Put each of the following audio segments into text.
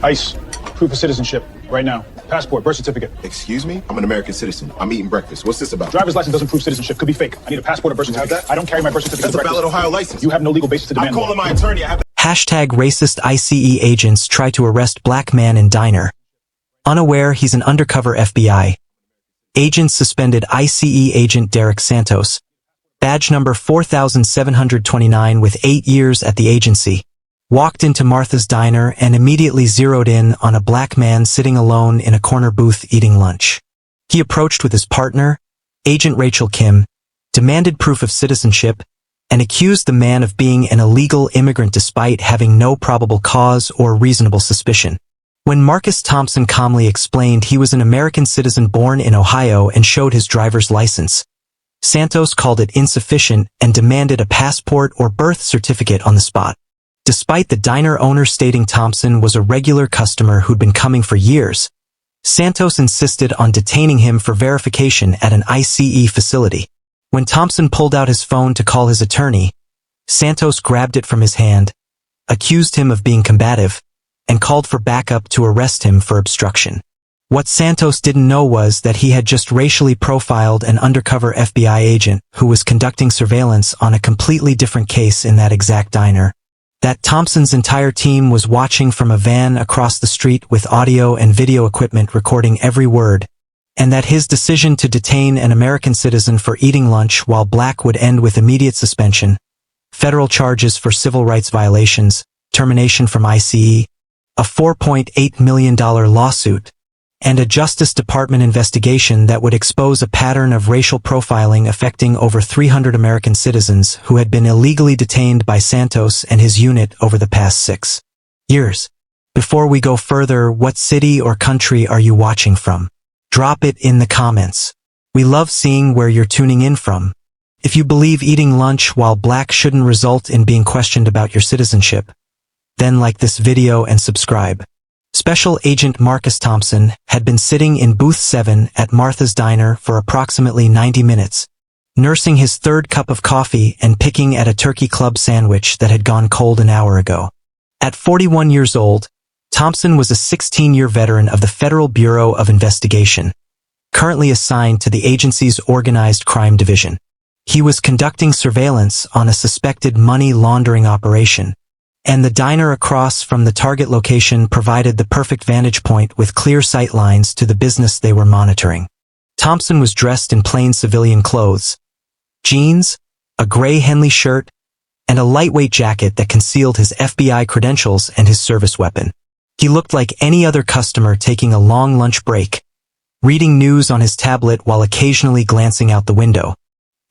ICE, proof of citizenship, right now. Passport, birth certificate. Excuse me? I'm an American citizen. I'm eating breakfast. What's this about? Driver's license doesn't prove citizenship. Could be fake. I need a passport or birth certificate. You have that? I don't carry my birth certificate. That's a valid Ohio license. You have no legal basis to demand I'm calling one. my attorney. I have Hashtag racist ICE agents try to arrest black man in diner. Unaware he's an undercover FBI. Agents suspended ICE agent Derek Santos. Badge number 4729 with 8 years at the agency. Walked into Martha's Diner and immediately zeroed in on a black man sitting alone in a corner booth eating lunch. He approached with his partner, Agent Rachel Kim, demanded proof of citizenship, and accused the man of being an illegal immigrant despite having no probable cause or reasonable suspicion. When Marcus Thompson calmly explained he was an American citizen born in Ohio and showed his driver's license, Santos called it insufficient and demanded a passport or birth certificate on the spot. Despite the diner owner stating Thompson was a regular customer who'd been coming for years, Santos insisted on detaining him for verification at an ICE facility. When Thompson pulled out his phone to call his attorney, Santos grabbed it from his hand, accused him of being combative, and called for backup to arrest him for obstruction. What Santos didn't know was that he had just racially profiled an undercover FBI agent who was conducting surveillance on a completely different case in that exact diner. That Thompson's entire team was watching from a van across the street with audio and video equipment recording every word, and that his decision to detain an American citizen for eating lunch while black would end with immediate suspension, federal charges for civil rights violations, termination from ICE, a $4.8 million lawsuit, and a Justice Department investigation that would expose a pattern of racial profiling affecting over 300 American citizens who had been illegally detained by Santos and his unit over the past 6 years. Before we go further, what city or country are you watching from? Drop it in the comments. We love seeing where you're tuning in from. If you believe eating lunch while black shouldn't result in being questioned about your citizenship, then like this video and subscribe. Special Agent Marcus Thompson had been sitting in booth 7 at Martha's Diner for approximately 90 minutes, nursing his third cup of coffee and picking at a turkey club sandwich that had gone cold an hour ago. At 41 years old, Thompson was a 16-year veteran of the Federal Bureau of Investigation, currently assigned to the agency's Organized Crime Division. He was conducting surveillance on a suspected money laundering operation, and the diner across from the target location provided the perfect vantage point with clear sight lines to the business they were monitoring. Thompson was dressed in plain civilian clothes, jeans, a gray Henley shirt, and a lightweight jacket that concealed his FBI credentials and his service weapon. He looked like any other customer taking a long lunch break, reading news on his tablet while occasionally glancing out the window.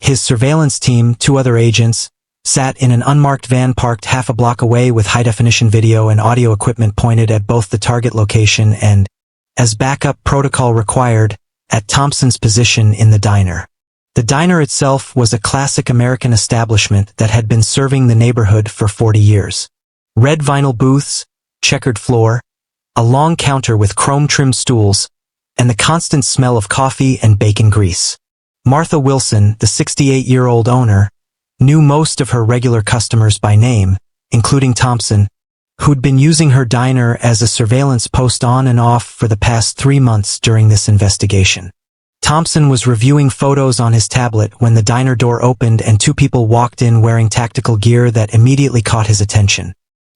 His surveillance team, 2 other agents, sat in an unmarked van parked half a block away with high-definition video and audio equipment pointed at both the target location and, as backup protocol required, at Thompson's position in the diner. The diner itself was a classic American establishment that had been serving the neighborhood for 40 years. Red vinyl booths, checkered floor, a long counter with chrome-trimmed stools, and the constant smell of coffee and bacon grease. Martha Wilson, the 68-year-old owner, knew most of her regular customers by name, including Thompson, who'd been using her diner as a surveillance post on and off for the past 3 months during this investigation. Thompson was reviewing photos on his tablet when the diner door opened and 2 people walked in wearing tactical gear that immediately caught his attention.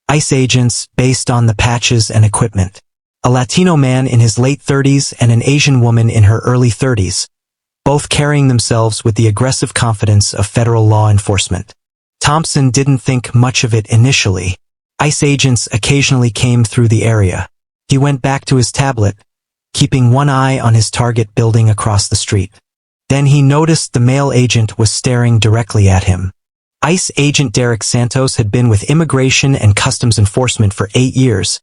ICE agents, based on the patches and equipment. A Latino man in his late 30s and an Asian woman in her early 30s. Both carrying themselves with the aggressive confidence of federal law enforcement. Thompson didn't think much of it initially. ICE agents occasionally came through the area. He went back to his tablet, keeping one eye on his target building across the street. Then he noticed the male agent was staring directly at him. ICE agent Derek Santos had been with Immigration and Customs Enforcement for 8 years,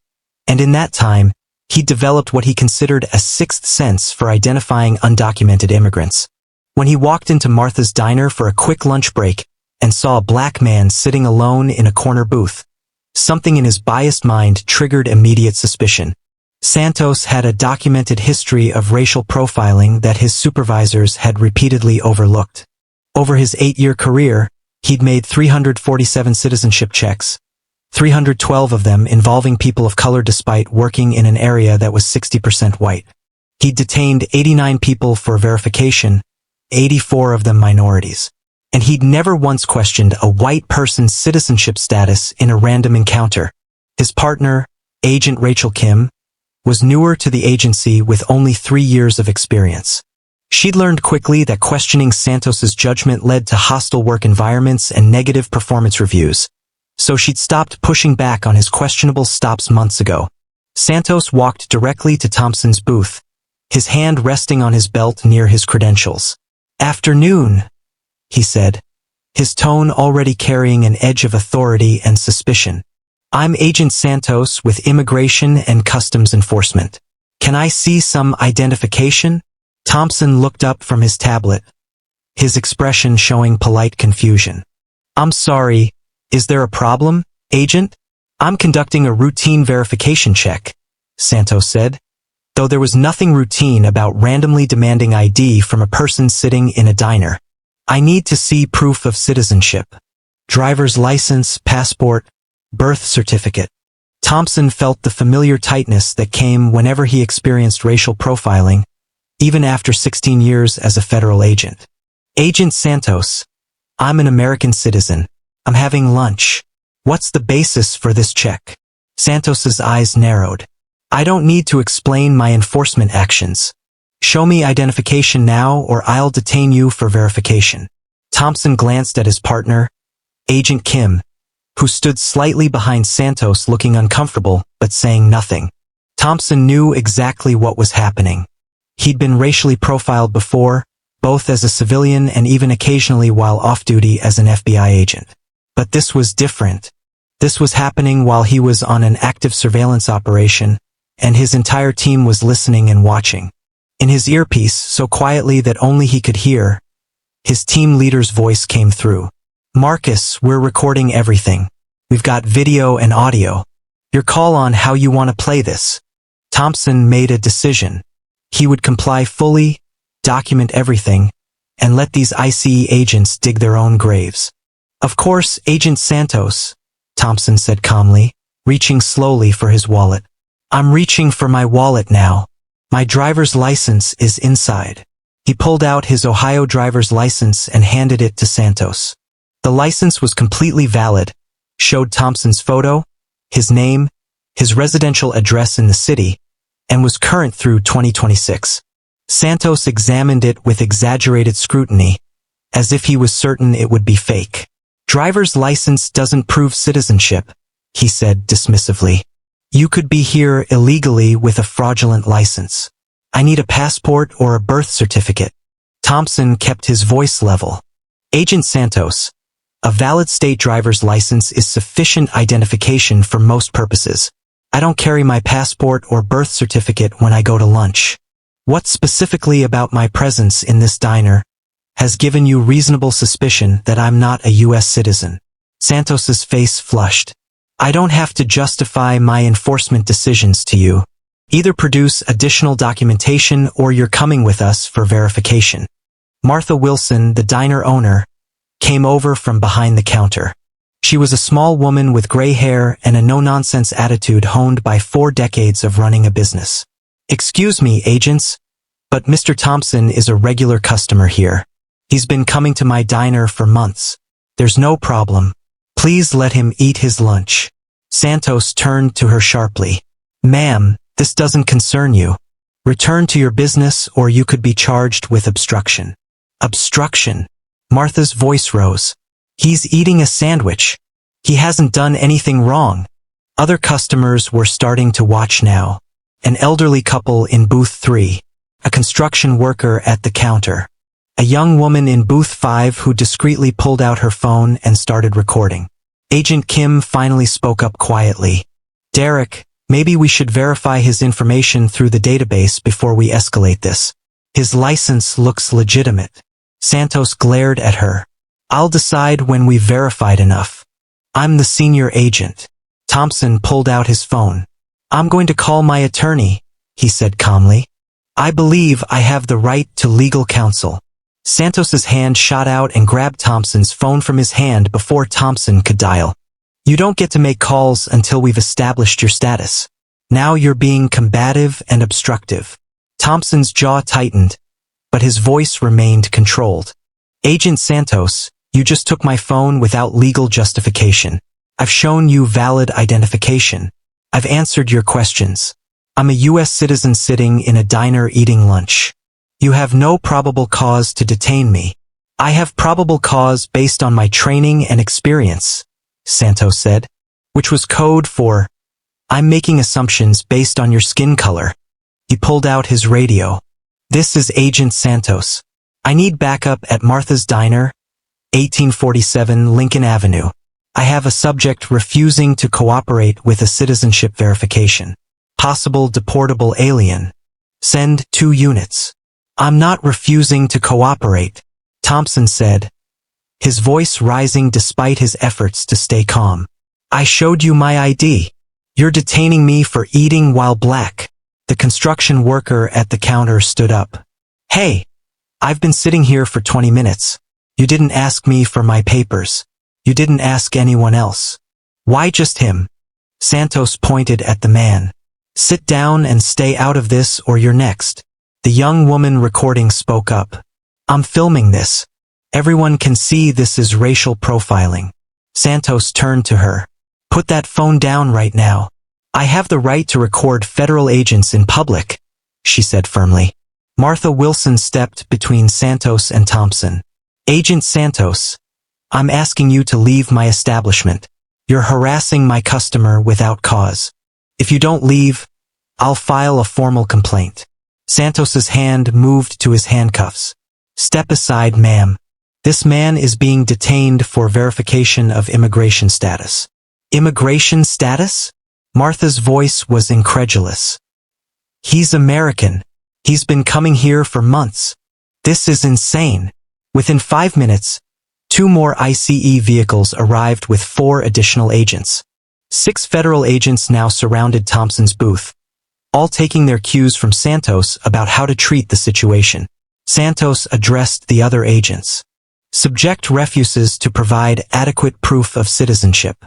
and in that time, he developed what he considered a sixth sense for identifying undocumented immigrants. When he walked into Martha's Diner for a quick lunch break and saw a black man sitting alone in a corner booth, something in his biased mind triggered immediate suspicion. Santos had a documented history of racial profiling that his supervisors had repeatedly overlooked. Over his 8-year career, he'd made 347 citizenship checks, 312 of them involving people of color despite working in an area that was 60% white. He'd detained 89 people for verification, 84 of them minorities. And he'd never once questioned a white person's citizenship status in a random encounter. His partner, Agent Rachel Kim, was newer to the agency with only 3 years of experience. She'd learned quickly that questioning Santos's judgment led to hostile work environments and negative performance reviews, so she'd stopped pushing back on his questionable stops months ago. Santos walked directly to Thompson's booth, his hand resting on his belt near his credentials. "Afternoon," he said, his tone already carrying an edge of authority and suspicion. "I'm Agent Santos with Immigration and Customs Enforcement. Can I see some identification?" Thompson looked up from his tablet, his expression showing polite confusion. "I'm sorry, is there a problem, Agent?" "I'm conducting a routine verification check," Santos said, though there was nothing routine about randomly demanding ID from a person sitting in a diner. "I need to see proof of citizenship. Driver's license, passport, birth certificate." Thompson felt the familiar tightness that came whenever he experienced racial profiling, even after 16 years as a federal agent. "Agent Santos, I'm an American citizen. I'm having lunch. What's the basis for this check?" Santos's eyes narrowed. "I don't need to explain my enforcement actions. Show me identification now or I'll detain you for verification." Thompson glanced at his partner, Agent Kim, who stood slightly behind Santos looking uncomfortable but saying nothing. Thompson knew exactly what was happening. He'd been racially profiled before, both as a civilian and even occasionally while off-duty as an FBI agent. But this was different. This was happening while he was on an active surveillance operation, and his entire team was listening and watching. In his earpiece, so quietly that only he could hear, his team leader's voice came through. "Marcus, we're recording everything. We've got video and audio. Your call on how you want to play this." Thompson made a decision. He would comply fully, document everything, and let these ICE agents dig their own graves. "Of course, Agent Santos," Thompson said calmly, reaching slowly for his wallet. "I'm reaching for my wallet now. My driver's license is inside." He pulled out his Ohio driver's license and handed it to Santos. The license was completely valid, showed Thompson's photo, his name, his residential address in the city, and was current through 2026. Santos examined it with exaggerated scrutiny, as if he was certain it would be fake. "Driver's license doesn't prove citizenship," he said dismissively. "You could be here illegally with a fraudulent license. I need a passport or a birth certificate." Thompson kept his voice level. "Agent Santos, a valid state driver's license is sufficient identification for most purposes. I don't carry my passport or birth certificate when I go to lunch. What specifically about my presence in this diner has given you reasonable suspicion that I'm not a U.S. citizen?" Santos's face flushed. "I don't have to justify my enforcement decisions to you. Either produce additional documentation or you're coming with us for verification." Martha Wilson, the diner owner, came over from behind the counter. She was a small woman with gray hair and a no-nonsense attitude honed by 4 decades of running a business. "Excuse me, agents, but Mr. Thompson is a regular customer here. He's been coming to my diner for months. There's no problem. Please let him eat his lunch." Santos turned to her sharply. "Ma'am, this doesn't concern you. Return to your business or you could be charged with obstruction." "Obstruction?" Martha's voice rose. "He's eating a sandwich. He hasn't done anything wrong." Other customers were starting to watch now. An elderly couple in booth 3, a construction worker at the counter, a young woman in booth 5 who discreetly pulled out her phone and started recording. Agent Kim finally spoke up quietly. "Derek, maybe we should verify his information through the database before we escalate this. His license looks legitimate." Santos glared at her. "I'll decide when we've verified enough. I'm the senior agent." Thompson pulled out his phone. "I'm going to call my attorney," he said calmly. "I believe I have the right to legal counsel." Santos's hand shot out and grabbed Thompson's phone from his hand before Thompson could dial. You don't get to make calls until we've established your status. Now you're being combative and obstructive. Thompson's jaw tightened, but his voice remained controlled. Agent Santos, you just took my phone without legal justification. I've shown you valid identification. I've answered your questions. I'm a U.S. citizen sitting in a diner eating lunch. You have no probable cause to detain me. I have probable cause based on my training and experience, Santos said, which was code for, I'm making assumptions based on your skin color. He pulled out his radio. This is Agent Santos. I need backup at Martha's Diner, 1847 Lincoln Avenue. I have a subject refusing to cooperate with a citizenship verification. Possible deportable alien. Send 2 units. I'm not refusing to cooperate, Thompson said, his voice rising despite his efforts to stay calm. I showed you my ID. You're detaining me for eating while black. The construction worker at the counter stood up. Hey, I've been sitting here for 20 minutes. You didn't ask me for my papers. You didn't ask anyone else. Why just him? Santos pointed at the man. Sit down and stay out of this or you're next. The young woman recording spoke up. I'm filming this. Everyone can see this is racial profiling. Santos turned to her. Put that phone down right now. I have the right to record federal agents in public, she said firmly. Martha Wilson stepped between Santos and Thompson. Agent Santos, I'm asking you to leave my establishment. You're harassing my customer without cause. If you don't leave, I'll file a formal complaint. Santos's hand moved to his handcuffs. Step aside, ma'am. This man is being detained for verification of immigration status. Immigration status? Martha's voice was incredulous. He's American. He's been coming here for months. This is insane. Within 5 minutes, 2 more ICE vehicles arrived with 4 additional agents. 6 federal agents now surrounded Thompson's booth, all taking their cues from Santos about how to treat the situation. Santos addressed the other agents. Subject refuses to provide adequate proof of citizenship.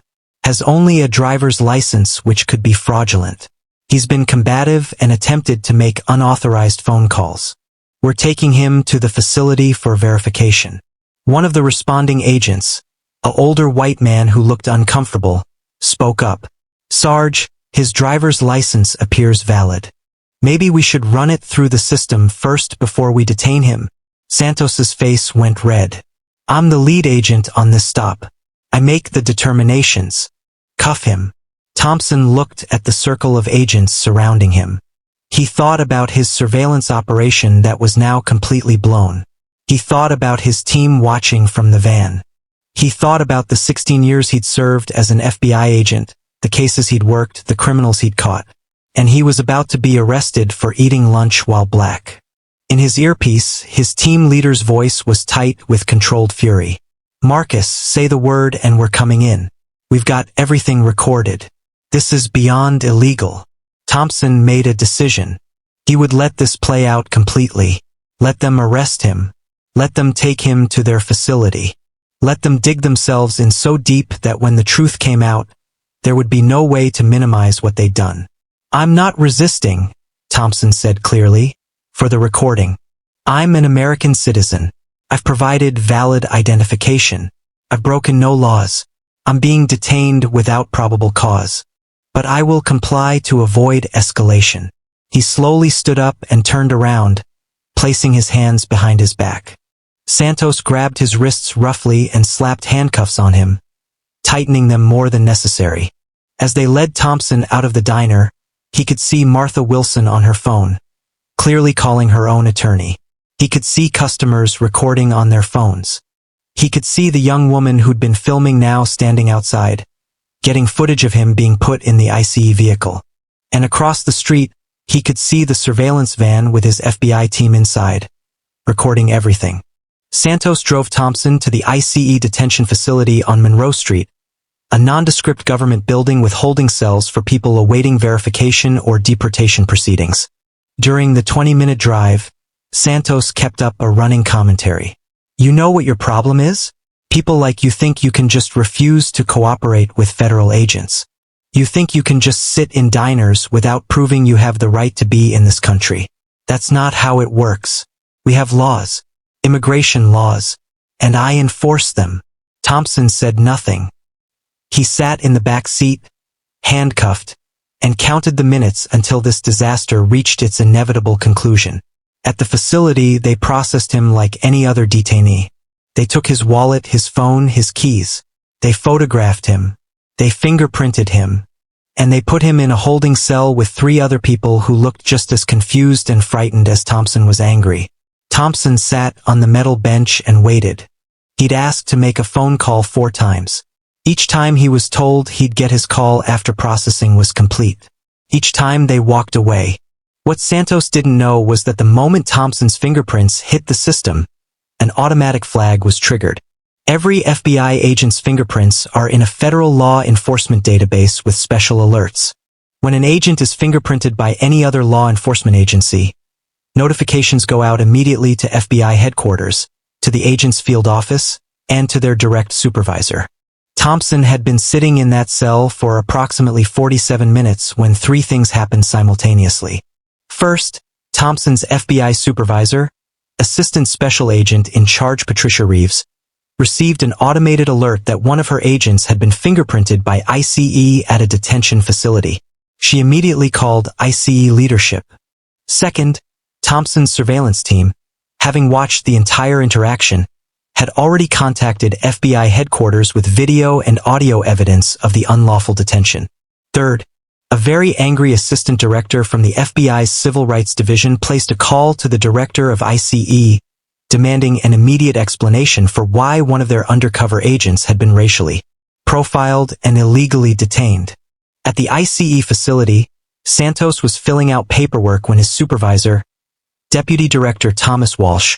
Has only a driver's license which could be fraudulent. He's been combative and attempted to make unauthorized phone calls. We're taking him to the facility for verification. One of the responding agents, an older white man who looked uncomfortable, spoke up. Sarge, his driver's license appears valid. Maybe we should run it through the system first before we detain him. Santos's face went red. I'm the lead agent on this stop. I make the determinations. Cuff him. Thompson looked at the circle of agents surrounding him. He thought about his surveillance operation that was now completely blown. He thought about his team watching from the van. He thought about the 16 years he'd served as an FBI agent, the cases he'd worked, the criminals he'd caught. And he was about to be arrested for eating lunch while black. In his earpiece, his team leader's voice was tight with controlled fury. Marcus, say the word and we're coming in. We've got everything recorded. This is beyond illegal. Thompson made a decision. He would let this play out completely. Let them arrest him. Let them take him to their facility. Let them dig themselves in so deep that when the truth came out, there would be no way to minimize what they'd done. I'm not resisting, Thompson said clearly, for the recording. I'm an American citizen. I've provided valid identification. I've broken no laws. I'm being detained without probable cause. But I will comply to avoid escalation. He slowly stood up and turned around, placing his hands behind his back. Santos grabbed his wrists roughly and slapped handcuffs on him, tightening them more than necessary. As they led Thompson out of the diner, he could see Martha Wilson on her phone, clearly calling her own attorney. He could see customers recording on their phones. He could see the young woman who'd been filming now standing outside, getting footage of him being put in the ICE vehicle. And across the street, he could see the surveillance van with his FBI team inside, recording everything. Santos drove Thompson to the ICE detention facility on Monroe Street, a nondescript government building with holding cells for people awaiting verification or deportation proceedings. During the 20-minute drive, Santos kept up a running commentary. You know what your problem is? People like you think you can just refuse to cooperate with federal agents. You think you can just sit in diners without proving you have the right to be in this country. That's not how it works. We have laws, immigration laws, and I enforce them. Thompson said nothing. He sat in the back seat, handcuffed, and counted the minutes until this disaster reached its inevitable conclusion. At the facility, they processed him like any other detainee. They took his wallet, his phone, his keys. They photographed him. They fingerprinted him. And they put him in a holding cell with 3 other people who looked just as confused and frightened as Thompson was angry. Thompson sat on the metal bench and waited. He'd asked to make a phone call 4 times. Each time he was told he'd get his call after processing was complete. Each time they walked away. What Santos didn't know was that the moment Thompson's fingerprints hit the system, an automatic flag was triggered. Every FBI agent's fingerprints are in a federal law enforcement database with special alerts. When an agent is fingerprinted by any other law enforcement agency, notifications go out immediately to FBI headquarters, to the agent's field office, and to their direct supervisor. Thompson had been sitting in that cell for approximately 47 minutes when 3 things happened simultaneously. First, Thompson's FBI supervisor, Assistant Special Agent in Charge Patricia Reeves, received an automated alert that one of her agents had been fingerprinted by ICE at a detention facility. She immediately called ICE leadership. Second, Thompson's surveillance team, having watched the entire interaction, had already contacted FBI headquarters with video and audio evidence of the unlawful detention. Third, a very angry assistant director from the FBI's Civil Rights Division placed a call to the director of ICE, demanding an immediate explanation for why one of their undercover agents had been racially profiled and illegally detained. At the ICE facility, Santos was filling out paperwork when his supervisor, Deputy Director Thomas Walsh,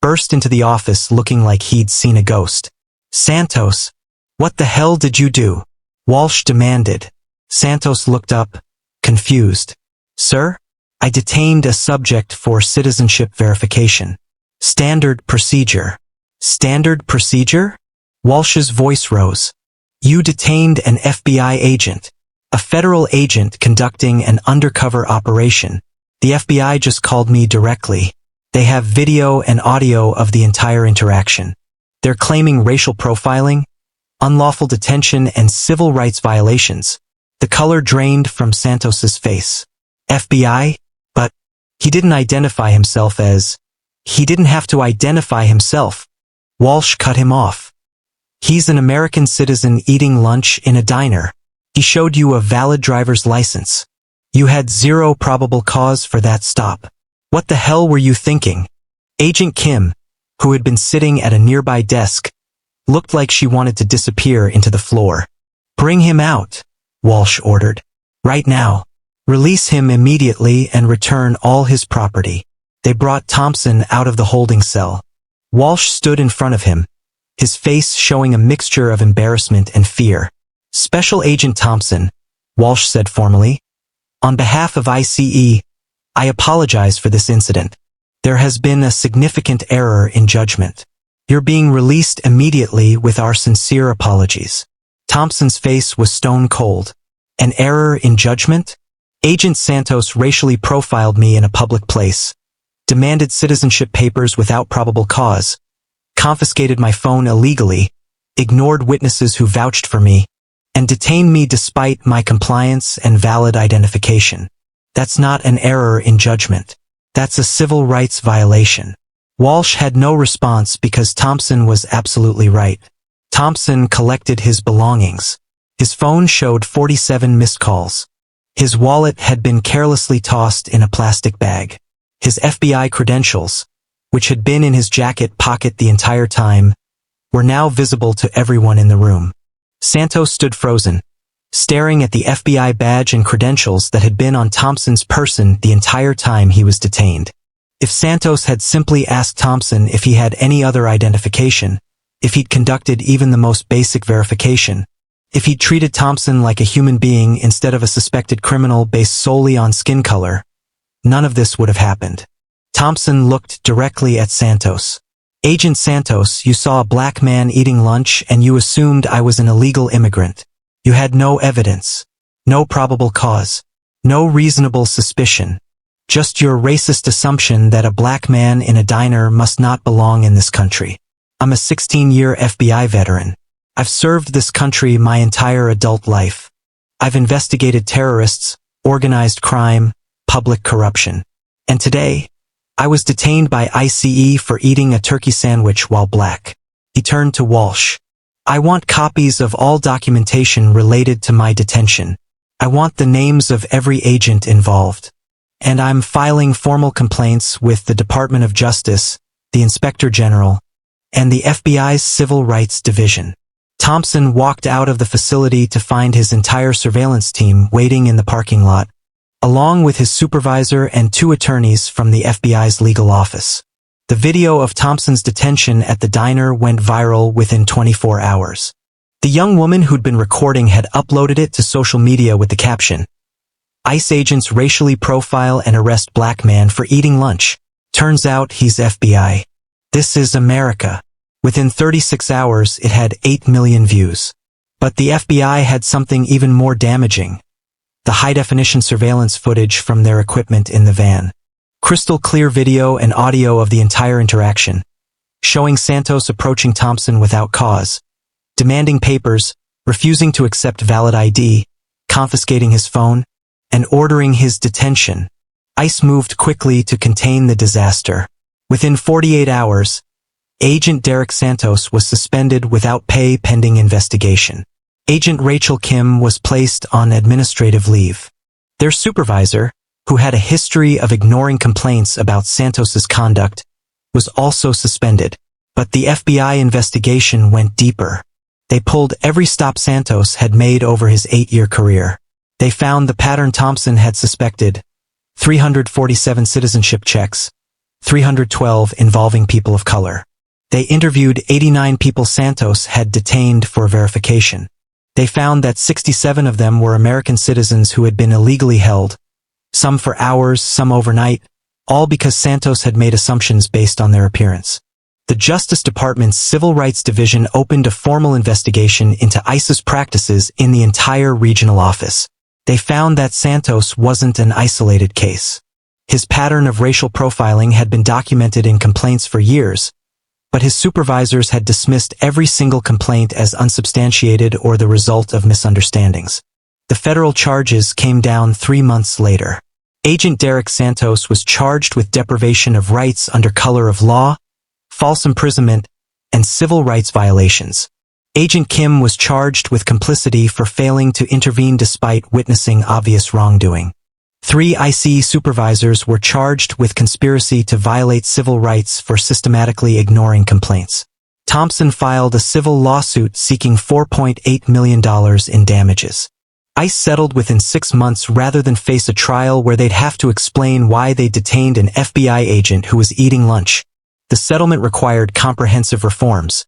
burst into the office looking like he'd seen a ghost. "Santos, what the hell did you do?" Walsh demanded. Santos looked up, confused. "Sir, I detained a subject for citizenship verification. Standard procedure." "Standard procedure?" Walsh's voice rose. "You detained an FBI agent, a federal agent conducting an undercover operation. The FBI just called me directly. They have video and audio of the entire interaction. They're claiming racial profiling, unlawful detention, and civil rights violations." The color drained from Santos's face. "FBI? But he didn't identify himself as..." "He didn't have to identify himself." Walsh cut him off. "He's an American citizen eating lunch in a diner. He showed you a valid driver's license. You had 0 probable cause for that stop. What the hell were you thinking?" Agent Kim, who had been sitting at a nearby desk, looked like she wanted to disappear into the floor. "Bring him out," Walsh ordered. "Right now. Release him immediately and return all his property." They brought Thompson out of the holding cell. Walsh stood in front of him, his face showing a mixture of embarrassment and fear. "Special Agent Thompson," Walsh said formally, "on behalf of ICE, I apologize for this incident. There has been a significant error in judgment. You're being released immediately with our sincere apologies." Thompson's face was stone cold. "An error in judgment? Agent Santos racially profiled me in a public place, demanded citizenship papers without probable cause, confiscated my phone illegally, ignored witnesses who vouched for me, and detained me despite my compliance and valid identification. That's not an error in judgment. That's a civil rights violation." Walsh had no response because Thompson was absolutely right. Thompson collected his belongings. His phone showed 47 missed calls. His wallet had been carelessly tossed in a plastic bag. His FBI credentials, which had been in his jacket pocket the entire time, were now visible to everyone in the room. Santos stood frozen, staring at the FBI badge and credentials that had been on Thompson's person the entire time he was detained. If Santos had simply asked Thompson if he had any other identification, if he'd conducted even the most basic verification, if he'd treated Thompson like a human being instead of a suspected criminal based solely on skin color, none of this would have happened. Thompson looked directly at Santos. Agent Santos, you saw a black man eating lunch and you assumed I was an illegal immigrant. You had no evidence, no probable cause, no reasonable suspicion. Just your racist assumption that a black man in a diner must not belong in this country. I'm a 16-year FBI veteran. I've served this country my entire adult life. I've investigated terrorists, organized crime, public corruption. And today, I was detained by ICE for eating a turkey sandwich while black. He turned to Walsh. I want copies of all documentation related to my detention. I want the names of every agent involved. And I'm filing formal complaints with the Department of Justice, the Inspector General, and the FBI's Civil Rights Division. Thompson walked out of the facility to find his entire surveillance team waiting in the parking lot, along with his supervisor and 2 attorneys from the FBI's legal office. The video of Thompson's detention at the diner went viral within 24 hours. The young woman who'd been recording had uploaded it to social media with the caption, "ICE agents racially profile and arrest black man for eating lunch. Turns out he's FBI. This is America." Within 36 hours, it had 8 million views. But the FBI had something even more damaging. The high-definition surveillance footage from their equipment in the van. Crystal clear video and audio of the entire interaction, showing Santos approaching Thompson without cause, demanding papers, refusing to accept valid ID, confiscating his phone, and ordering his detention. ICE moved quickly to contain the disaster. Within 48 hours, Agent Derek Santos was suspended without pay pending investigation. Agent Rachel Kim was placed on administrative leave. Their supervisor, who had a history of ignoring complaints about Santos's conduct, was also suspended. But the FBI investigation went deeper. They pulled every stop Santos had made over his 8-year career. They found the pattern Thompson had suspected: 347 citizenship checks, 312 involving people of color. They interviewed 89 people Santos had detained for verification. They found that 67 of them were American citizens who had been illegally held, some for hours, some overnight, all because Santos had made assumptions based on their appearance. The Justice Department's Civil Rights Division opened a formal investigation into ICE's practices in the entire regional office. They found that Santos wasn't an isolated case. His pattern of racial profiling had been documented in complaints for years, but his supervisors had dismissed every single complaint as unsubstantiated or the result of misunderstandings. The federal charges came down 3 months later. Agent Derek Santos was charged with deprivation of rights under color of law, false imprisonment, and civil rights violations. Agent Kim was charged with complicity for failing to intervene despite witnessing obvious wrongdoing. 3 ICE supervisors were charged with conspiracy to violate civil rights for systematically ignoring complaints. Thompson filed a civil lawsuit seeking $4.8 million in damages. ICE settled within 6 months rather than face a trial where they'd have to explain why they detained an FBI agent who was eating lunch. The settlement required comprehensive reforms: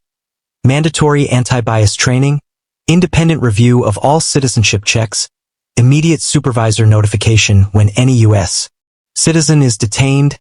mandatory anti-bias training, independent review of all citizenship checks, immediate supervisor notification when any U.S. citizen is detained,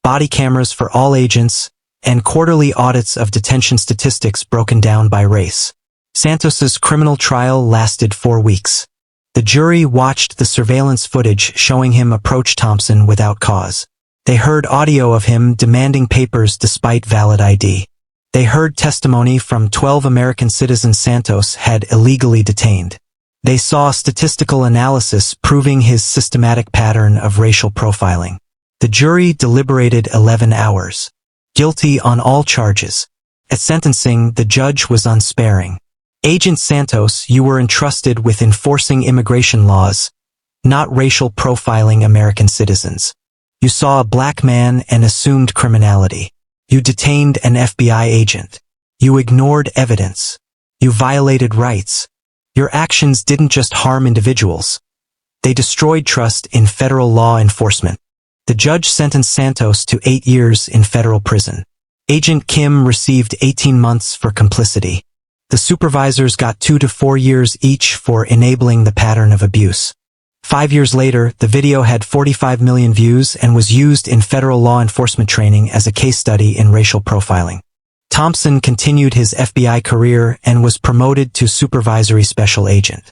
body cameras for all agents, and quarterly audits of detention statistics broken down by race. Santos's criminal trial lasted 4 weeks. The jury watched the surveillance footage showing him approach Thompson without cause. They heard audio of him demanding papers despite valid ID. They heard testimony from 12 American citizens Santos had illegally detained. They saw statistical analysis proving his systematic pattern of racial profiling. The jury deliberated 11 hours. Guilty on all charges. At sentencing, the judge was unsparing. Agent Santos, you were entrusted with enforcing immigration laws, not racial profiling American citizens. You saw a black man and assumed criminality. You detained an FBI agent. You ignored evidence. You violated rights. Your actions didn't just harm individuals. They destroyed trust in federal law enforcement. The judge sentenced Santos to 8 years in federal prison. Agent Kim received 18 months for complicity. The supervisors got 2 to 4 years each for enabling the pattern of abuse. 5 years later, the video had 45 million views and was used in federal law enforcement training as a case study in racial profiling. Thompson continued his FBI career and was promoted to supervisory special agent.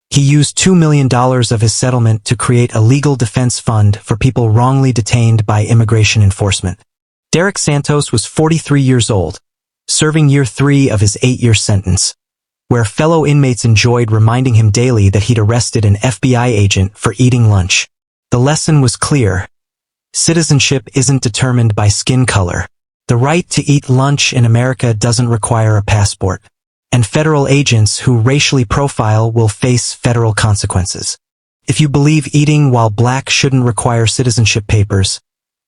He used $2 million of his settlement to create a legal defense fund for people wrongly detained by immigration enforcement. Derek Santos was 43 years old, serving year 3 of his 8-year sentence, where fellow inmates enjoyed reminding him daily that he'd arrested an FBI agent for eating lunch. The lesson was clear. Citizenship isn't determined by skin color. The right to eat lunch in America doesn't require a passport, and federal agents who racially profile will face federal consequences. If you believe eating while black shouldn't require citizenship papers,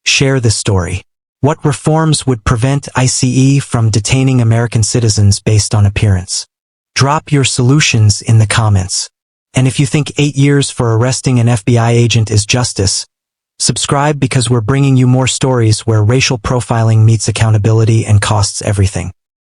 share this story. What reforms would prevent ICE from detaining American citizens based on appearance? Drop your solutions in the comments. And if you think 8 years for arresting an FBI agent is justice, subscribe because we're bringing you more stories where racial profiling meets accountability and costs everything.